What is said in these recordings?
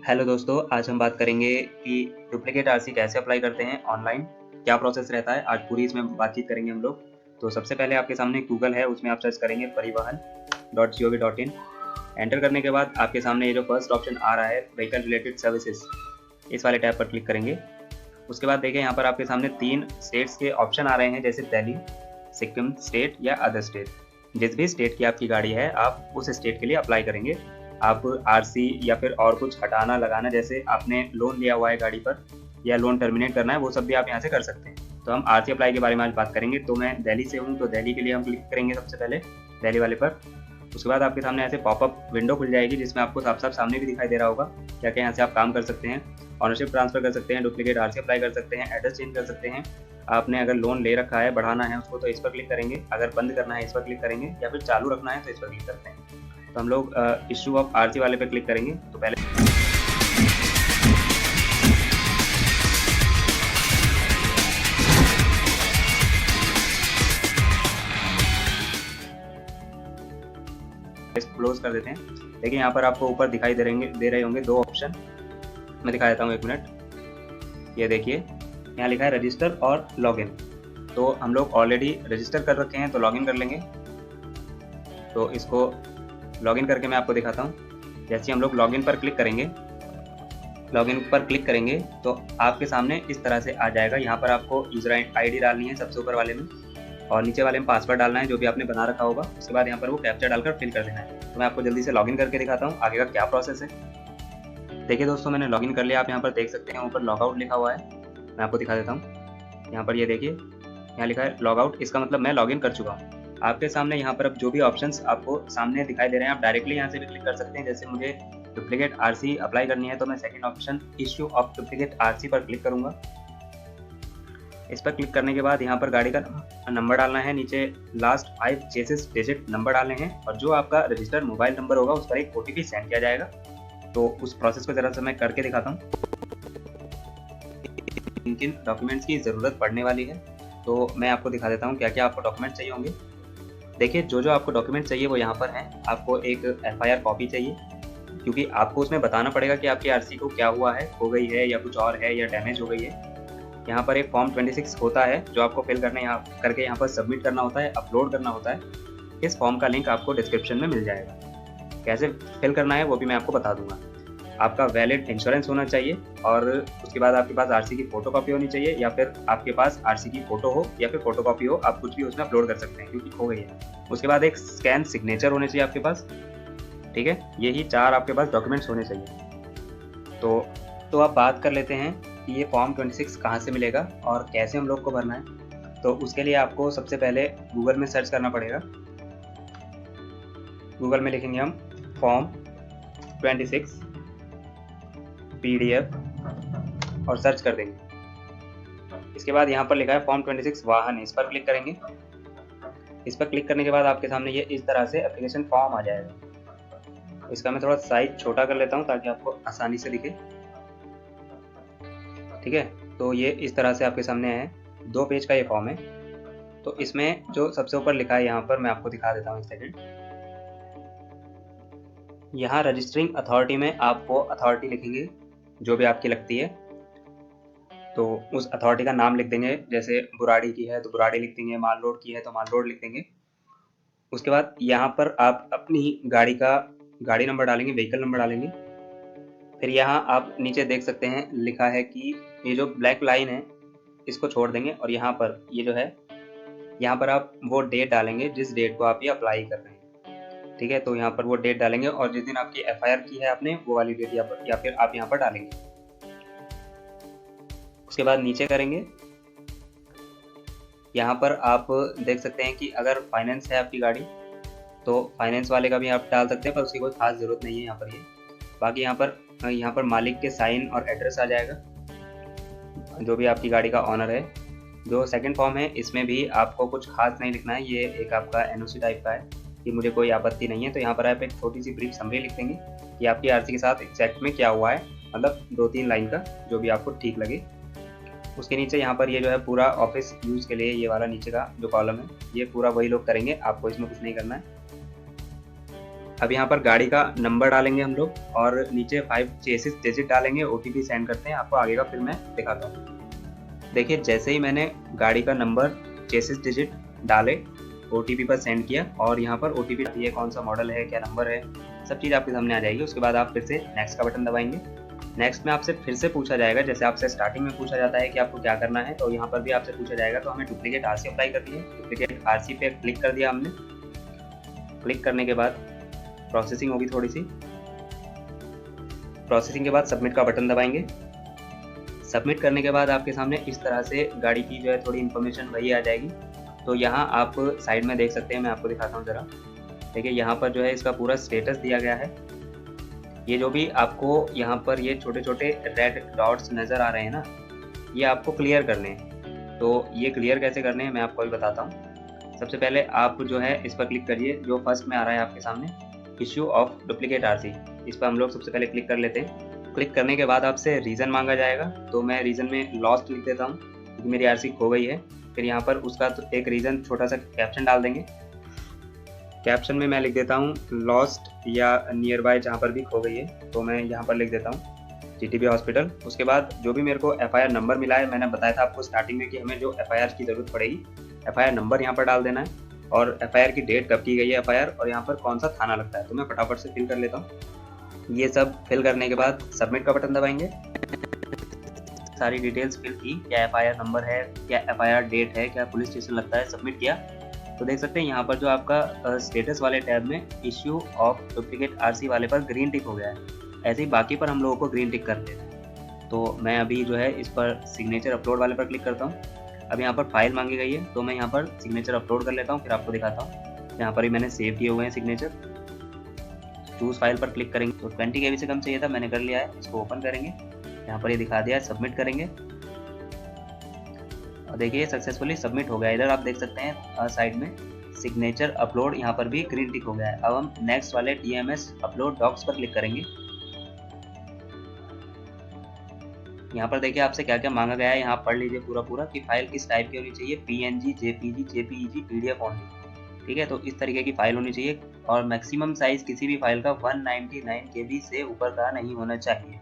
Hello दोस्तों, आज हम बात करेंगे कि डुप्लीकेट आरसी कैसे अप्लाई करते हैं ऑनलाइन, क्या प्रोसेस रहता है। आज पूरी इसमें बातचीत करेंगे हम लोग। तो सबसे पहले आपके सामने गूगल है, उसमें आप सर्च करेंगे परिवहन.gov.in। एंटर करने के बाद आपके सामने ये जो फर्स्ट ऑप्शन आ रहा है व्हीकल रिलेटेड सर्विसेज, इस वाले टैब पर क्लिक करेंगे। उसके बाद देखिए यहाँ पर आपके सामने 3 स्टेट्स के ऑप्शन आ रहे हैं, जैसे दिल्ली, सिक्किम स्टेट या अदर स्टेट। जिस भी स्टेट की आपकी गाड़ी है आप उस स्टेट के लिए अप्लाई करेंगे। आप आरसी या फिर और कुछ हटाना लगाना, जैसे आपने लोन लिया हुआ है गाड़ी पर या लोन टर्मिनेट करना है, वो सब भी आप यहाँ से कर सकते हैं। तो हम आरसी अप्लाई के बारे में आज बात करेंगे। तो मैं दिल्ली से हूँ, तो दिल्ली के लिए हम क्लिक करेंगे सबसे पहले दिल्ली वाले पर। उसके बाद आपके सामने ऐसे पॉपअप विंडो खुल जाएगी, जिसमें आपको साफ साफ सामने भी दिखाई दे रहा होगा क्या क्या यहाँ से आप काम कर सकते हैं। ऑनरशिप ट्रांसफर कर सकते हैं, डुप्लीकेट आरसी अप्लाई कर सकते हैं, एड्रेस चेंज कर सकते हैं। आपने अगर लोन ले रखा है, बढ़ाना है उसको, तो इस पर क्लिक करेंगे। अगर बंद करना है इस पर क्लिक करेंगे, या फिर चालू रखना है तो इस पर क्लिक करते हैं। तो हम लोग इशू ऑफ आरसी वाले पे क्लिक करेंगे। तो पहले क्लोज कर देते हैं। देखिए यहाँ पर आपको ऊपर दिखाई दे रहे होंगे 2 ऑप्शन। मैं दिखा देता हूँ, 1 मिनट। ये देखिए यहाँ लिखा है रजिस्टर और लॉगिन। तो हम लोग ऑलरेडी रजिस्टर कर रखे हैं, तो लॉगिन कर लेंगे। तो इसको लॉगिन करके मैं आपको दिखाता हूँ। जैसे हम लोग लॉगिन पर क्लिक करेंगे तो आपके सामने इस तरह से आ जाएगा। यहाँ पर आपको यूजर आईडी डालनी है सबसे ऊपर वाले में, और नीचे वाले में पासवर्ड डालना है जो भी आपने बना रखा होगा। उसके बाद यहाँ पर वो कैप्चा डालकर फिल कर देना है। तो मैं आपको जल्दी से लॉगिन करके दिखाता हूँ आगे का क्या प्रोसेस है। देखिए दोस्तों, मैंने लॉगिन कर लिया। आप यहाँ पर देख सकते हैं ऊपर लॉगआउट लिखा हुआ है। मैं आपको दिखा देता हूँ। यहाँ पर ये देखिए, यहाँ लिखा है लॉगआउट। इसका मतलब मैं लॉगिन कर चुका हूँ। आपके सामने यहाँ पर अब जो भी ऑप्शंस आपको सामने दिखाई दे रहे हैं, आप डायरेक्टली यहाँ से भी क्लिक कर सकते हैं। जैसे मुझे डुप्लीकेट आरसी अप्लाई करनी है, तो मैं second option issue of duplicate RC पर क्लिक करूंगा। इस पर क्लिक करने के बाद यहाँ पर गाड़ी का नंबर डालना है, नीचे लास्ट 5 चेसिस डिजिट नंबर डालने हैं, और जो आपका रजिस्टर्ड मोबाइल नंबर होगा उस पर एक OTP सेंड किया जाएगा। तो उस प्रोसेस को जरा सा मैं करके दिखाता हूँ। किन डॉक्यूमेंट्स की ज़रूरत पड़ने वाली है, तो मैं आपको दिखा देता हूँ क्या क्या आपको डॉक्यूमेंट चाहिए होंगे। देखिए जो आपको डॉक्यूमेंट चाहिए वो यहाँ पर हैं। आपको एक FIR कॉपी चाहिए, क्योंकि आपको उसमें बताना पड़ेगा कि आपकी आरसी को क्या हुआ है, खो गई है या कुछ और है या डैमेज हो गई है। यहाँ पर एक फॉर्म 26 होता है जो आपको फिल करने यहाँ पर सबमिट करना होता है, अपलोड करना होता है। इस फॉर्म का लिंक आपको डिस्क्रिप्शन में मिल जाएगा। कैसे फिल करना है वो भी मैं आपको बता दूंगा। आपका वैलिड इंश्योरेंस होना चाहिए, और उसके बाद आपके पास आरसी की फोटोकॉपी होनी चाहिए, या फिर आपके पास आरसी की फोटो हो या फिर फोटोकॉपी हो, आप कुछ भी उसमें अपलोड कर सकते हैं क्योंकि खो गई है। उसके बाद एक स्कैन सिग्नेचर होने चाहिए आपके पास। ठीक है, यही 4 आपके पास डॉक्यूमेंट्स होने चाहिए। तो आप बात कर लेते हैं कि ये फॉर्म 26 कहाँ से मिलेगा और कैसे हम लोग को भरना है। तो उसके लिए आपको सबसे पहले गूगल में सर्च करना पड़ेगा। गूगल में लिखेंगे हम फॉर्म 26 PDF और सर्च कर देंगे। इसके बाद यहाँ पर लिखा है फॉर्म 26 वाहन, इस पर क्लिक करेंगे। इस पर क्लिक करने के बाद आपके सामने ये इस तरह से एप्लीकेशन फॉर्म आ जाएगा। इसका मैं थोड़ा साइज छोटा कर लेता हूँ ताकि आपको आसानी से दिखे। ठीक है, तो ये इस तरह से आपके सामने है। 2 पेज का ये फॉर्म है। तो इसमें जो सबसे ऊपर लिखा है यहाँ पर मैं आपको दिखा देता हूँ, 1 सेकेंड। यहाँ रजिस्टरिंग अथॉरिटी में आपको अथॉरिटी लिखेंगे जो भी आपकी लगती है। तो उस अथॉरिटी का नाम लिख देंगे, जैसे बुराड़ी की है तो बुराड़ी लिख देंगे, माल रोड की है तो माल रोड लिख देंगे। उसके बाद यहाँ पर आप अपनी गाड़ी का गाड़ी नंबर डालेंगे, व्हीकल नंबर डालेंगे। फिर यहाँ आप नीचे देख सकते हैं लिखा है कि ये जो ब्लैक लाइन है इसको छोड़ देंगे, और यहाँ पर ये जो है यहाँ पर आप वो डेट डालेंगे जिस डेट को आप ये अप्लाई कर रहे हैं। ठीक है, तो यहाँ पर वो डेट डालेंगे, और जिस दिन आपकी FIR की है आपने वो वाली डेट या फिर आप यहाँ पर डालेंगे। उसके बाद नीचे करेंगे। यहाँ पर आप देख सकते हैं कि अगर फाइनेंस है आपकी गाड़ी तो फाइनेंस वाले का भी आप डाल सकते हैं, पर उसकी कोई खास ज़रूरत नहीं है यहाँ पर। ये बाकी यहाँ पर मालिक के साइन और एड्रेस आ जाएगा, जो भी आपकी गाड़ी का ऑनर है। जो सेकंड फॉर्म है इसमें भी आपको कुछ खास नहीं लिखना है, ये एक आपका NOC टाइप का है कि मुझे कोई आपत्ति नहीं है। तो यहाँ पर आप एक छोटी सी ब्रीफ समरी लिख देंगे कि आपकी आरसी के साथ एग्जैक्ट में क्या हुआ है, मतलब 2-3 लाइन का जो भी आपको ठीक लगे। उसके नीचे यहाँ पर ये जो है पूरा ऑफिस यूज़ के लिए ये वाला नीचे का जो कॉलम है ये पूरा वही लोग करेंगे, आपको इसमें कुछ नहीं करना है। अब यहाँ पर गाड़ी का नंबर डालेंगे हम लोग और नीचे 5 चेसिस डिजिट डालेंगे, OTP सेंड करते हैं आपको आगे का, फिर मैं दिखाता हूँ। देखिए जैसे ही मैंने गाड़ी का नंबर चेसिस डिजिट डाले, OTP पर सेंड किया और यहाँ पर OTP ये कौन सा मॉडल है, क्या नंबर है, सब चीज़ आपके सामने आ जाएगी। उसके बाद आप फिर से नेक्स्ट का बटन दबाएंगे। नेक्स्ट में आपसे फिर से पूछा जाएगा, जैसे आपसे स्टार्टिंग में पूछा जाता है कि आपको क्या करना है, तो यहाँ पर भी आपसे पूछा जाएगा। तो हमें डुप्लीकेट RC अप्लाई करनी है। डुप्लीकेट RC पे क्लिक कर दिया हमने। क्लिक करने के बाद प्रोसेसिंग होगी थोड़ी सी। प्रोसेसिंग के बाद सबमिट का बटन दबाएंगे। सबमिट करने के बाद आपके सामने इस तरह से गाड़ी की जो है थोड़ी इन्फॉर्मेशन वही आ जाएगी। तो यहाँ आप साइड में देख सकते हैं, मैं आपको दिखाता हूँ ज़रा। देखिए यहाँ पर जो है इसका पूरा स्टेटस दिया गया है। ये जो भी आपको यहाँ पर ये छोटे छोटे रेड डॉट्स नज़र आ रहे हैं ना, ये आपको क्लियर करने हैं। तो ये क्लियर कैसे करने हैं मैं आपको अभी बताता हूँ। सबसे पहले आप जो है इस पर क्लिक करिए, जो फर्स्ट में आ रहा है आपके सामने, इश्यू ऑफ डुप्लीकेट RC। इस पर हम लोग सबसे पहले क्लिक कर लेते हैं। क्लिक करने के बाद आपसे रीज़न मांगा जाएगा, तो मैं रीज़न में लॉस्ट लिख देता हूँ क्योंकि मेरी RC खो गई है। फिर यहाँ पर उसका तो एक रीज़न छोटा सा कैप्शन डाल देंगे। कैप्शन में मैं लिख देता हूँ लॉस्ट या नियर बाय, जहाँ पर भी खो गई है तो मैं यहाँ पर लिख देता हूँ GTB हॉस्पिटल। उसके बाद जो भी मेरे को FIR नंबर मिला है, मैंने बताया था आपको स्टार्टिंग में कि हमें जो FIR की ज़रूरत पड़ेगी, FIR नंबर यहाँ पर डाल देना है और FIR की डेट कब की गई है FIR और यहाँ पर कौन सा थाना लगता है, तो मैं फटाफट से फिल कर लेता हूँ। ये सब फिल करने के बाद सबमिट का बटन दबाएंगे। सारी डिटेल्स फिल की, क्या FIR नंबर है, क्या FIR डेट है, क्या पुलिस स्टेशन लगता है, सबमिट किया। तो देख सकते हैं यहाँ पर जो आपका स्टेटस वाले टैब में इश्यू ऑफ डुप्लीकेट RC वाले पर ग्रीन टिक हो गया है। ऐसे ही बाकी पर हम लोगों को ग्रीन टिक कर देना है। तो मैं अभी जो है इस पर सिग्नेचर अपलोड वाले पर क्लिक करता हूँ। अब यहाँ पर फाइल मांगी गई है, तो मैं यहाँ पर सिग्नेचर अपलोड कर लेता हूँ, फिर आपको दिखाता हूँ। यहाँ पर ही मैंने सेव किए हुए हैं सिग्नेचर। चूज़ फाइल पर क्लिक करेंगे तो 20 KB से कम चाहिए था, मैंने कर लिया है। इसको ओपन करेंगे, यहाँ पर ये दिखा दिया है, सबमिट करेंगे और देखिए सक्सेसफुली सबमिट हो गया। इधर आप देख सकते हैं साइड में सिग्नेचर अपलोड, यहाँ पर भी ग्रीन टिक हो गया है। अब हम नेक्स्ट वाले TMS अपलोड डॉक्स पर क्लिक करेंगे। यहाँ पर देखिए आपसे क्या क्या मांगा गया है, यहाँ पढ़ लीजिए पूरा कि फाइल किस टाइप की होनी चाहिए, PNG, JPG, JPEG, PDF only. ठीक है, तो इस तरीके की फाइल होनी चाहिए और मैक्सिमम साइज किसी भी फाइल का 199 KB से ऊपर का नहीं होना चाहिए।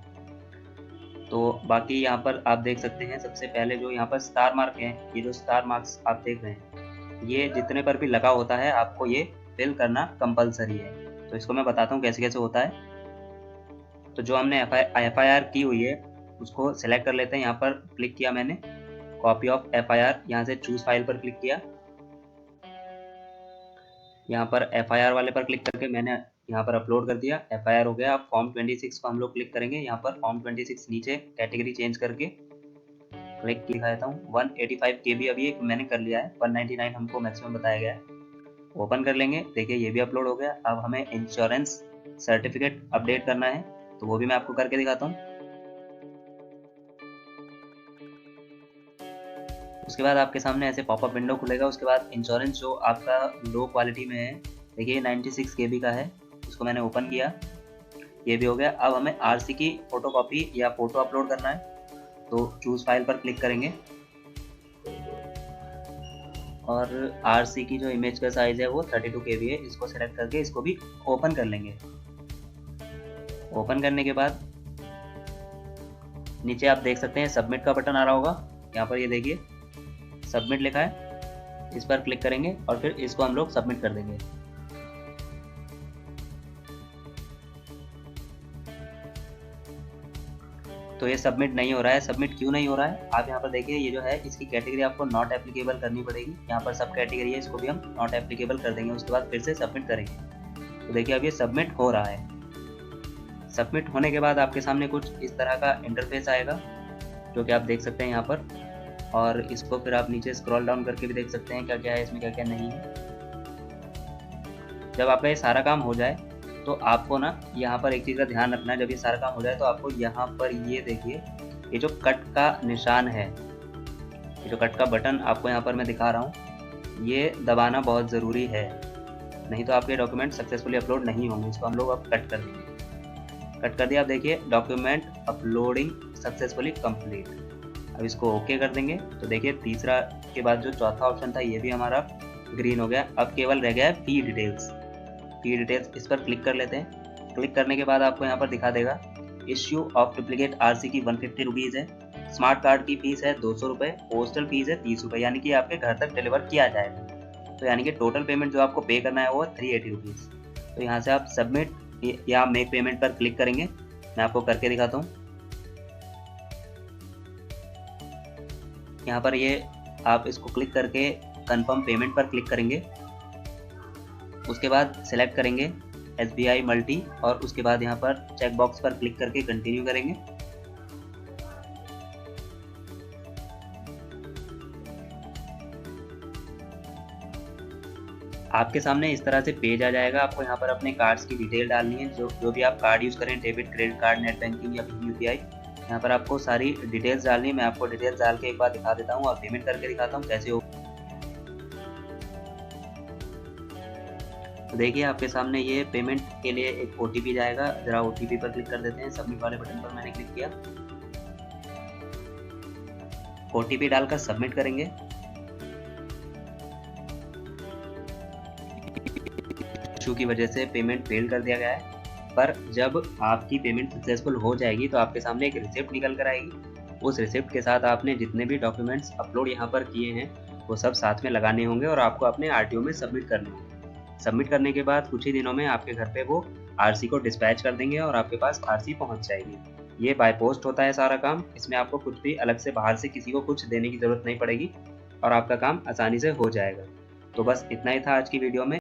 तो बाकी यहाँ पर आप देख सकते हैं, सबसे पहले जो यहाँ पर स्टार मार्क है, ये जो स्टार मार्क्स आप देख रहे हैं, ये जितने पर भी लगा होता है आपको ये फिल करना कंपलसरी है। तो इसको मैं बताता हूँ कैसे कैसे होता है। तो जो हमने FIR की हुई है उसको सिलेक्ट कर लेते हैं। यहाँ पर क्लिक किया मैंने, कॉपी ऑफ FIR, यहाँ से चूज फाइल पर क्लिक किया। यहाँ पर FIR वाले पर क्लिक करके मैंने यहाँ पर अपलोड कर दिया, FIR हो गया। अब फॉर्म 26 को हम लोग क्लिक करेंगे। यहाँ पर फॉर्म 26 नीचे कैटेगरी चेंज करके क्लिक दिखा देता हूँ। 185 KB अभी एक मैंने कर लिया है, 199 हमको मैक्सिमम बताया गया है। ओपन कर लेंगे, देखिए ये भी अपलोड हो गया। अब हमें इंश्योरेंस सर्टिफिकेट अपडेट करना है, तो वो भी मैं आपको करके दिखाता हूँ। उसके बाद आपके सामने ऐसे पॉपअप विंडो खुलेगा। उसके बाद इंश्योरेंस जो आपका लो क्वालिटी में है, देखिए 96 KB का है, उसको मैंने ओपन किया, ये भी हो गया। अब हमें RC की फोटोकॉपी या फोटो अपलोड करना है, तो चूज फाइल पर क्लिक करेंगे और RC की जो इमेज का साइज है वो 32 KB है, इसको सेलेक्ट करके इसको भी ओपन कर लेंगे। ओपन करने के बाद नीचे आप देख सकते हैं सबमिट का बटन आ रहा होगा, यहाँ पर ये देखिए सबमिट लिखा है, इस पर क्लिक करेंगे और फिर इसको हम लोग सबमिट कर देंगे। तो ये सबमिट नहीं हो रहा है। सबमिट क्यों नहीं हो रहा है, आप यहाँ पर देखिए, ये जो है इसकी कैटेगरी आपको नॉट एप्लीकेबल करनी पड़ेगी। यहाँ पर सब कैटेगरी है, इसको भी हम नॉट एप्लीकेबल कर देंगे। उसके बाद फिर से सबमिट करेंगे, तो देखिए अब ये सबमिट हो रहा है। सबमिट होने के बाद आपके सामने कुछ इस तरह का इंटरफेस आएगा, जो कि आप देख सकते हैं यहाँ पर, और इसको फिर आप नीचे स्क्रॉल डाउन करके भी देख सकते हैं क्या क्या है इसमें, क्या क्या नहीं है। जब आपका ये सारा काम हो जाए तो आपको ना यहाँ पर एक चीज़ का ध्यान रखना है। जब ये सारा काम हो जाए तो आपको यहाँ पर ये देखिए, ये जो कट का निशान है, ये जो कट का बटन आपको यहाँ पर मैं दिखा रहा हूँ, ये दबाना बहुत ज़रूरी है, नहीं तो आपके डॉक्यूमेंट सक्सेसफुली अपलोड नहीं होंगे। इसको हम लोग अब कट कर देंगे। कट कर दिया, आप देखिए डॉक्यूमेंट अपलोडिंग सक्सेसफुली कंप्लीट। अब इसको ओके कर देंगे, तो देखिए तीसरा के बाद जो चौथा ऑप्शन था ये भी हमारा ग्रीन हो गया। अब केवल रह गया है फी डिटेल्स। फी डिटेल्स, इस पर क्लिक कर लेते हैं। क्लिक करने के बाद आपको यहाँ पर दिखा देगा इश्यू ऑफ डुप्लीकेट आरसी की 150 रुपीज़ है, स्मार्ट कार्ड की फीस है 200 रुपये, पोस्टल फीस है 30 रुपये, यानी कि आपके घर तक डिलीवर किया जाएगा। तो यानी कि टोटल पेमेंट जो आपको पे करना है वो 380 रुपीज़। तो यहाँ से आप सबमिट या मेक पेमेंट पर क्लिक करेंगे। मैं आपको करके दिखाता हूँ। यहाँ पर ये आप इसको क्लिक करके कंफर्म पेमेंट पर क्लिक करेंगे। उसके बाद सिलेक्ट करेंगे SBI मल्टी और उसके बाद यहाँ पर चेक बॉक्स पर क्लिक करके कंटिन्यू करेंगे। आपके सामने इस तरह से पेज आ जाएगा। आपको यहाँ पर अपने कार्ड्स की डिटेल डालनी है, जो भी आप कार्ड यूज़ करें, debit, credit card, net banking या भीम UPI। यहाँ पर आपको सारी डिटेल्स डालनी है। मैं आपको डिटेल्स डाल के एक बार दिखा देता हूँ और पेमेंट करके दिखाता हूँ कैसे हो। तो देखिए आपके सामने ये पेमेंट के लिए एक OTP जाएगा। ज़रा OTP पर क्लिक कर देते हैं। सबमिट वाले बटन पर मैंने क्लिक किया। OTP डालकर सबमिट करेंगे। इशू की वजह से पेमेंट फेल कर दिया गया है, पर जब आपकी पेमेंट सक्सेसफुल हो जाएगी तो आपके सामने एक रिसिप्ट निकल कर आएगी। उस रिसिप्ट के साथ आपने जितने भी डॉक्यूमेंट्स अपलोड यहाँ पर किए हैं वो सब साथ में लगाने होंगे और आपको अपने RTO में सबमिट करने होंगे। सबमिट करने के बाद कुछ ही दिनों में आपके घर पे वो RC को डिस्पैच कर देंगे और आपके पास RC पहुँच जाएगी। ये बाय पोस्ट होता है सारा काम। इसमें आपको कुछ भी अलग से बाहर से किसी को कुछ देने की ज़रूरत नहीं पड़ेगी और आपका काम आसानी से हो जाएगा। तो बस इतना ही था आज की वीडियो में।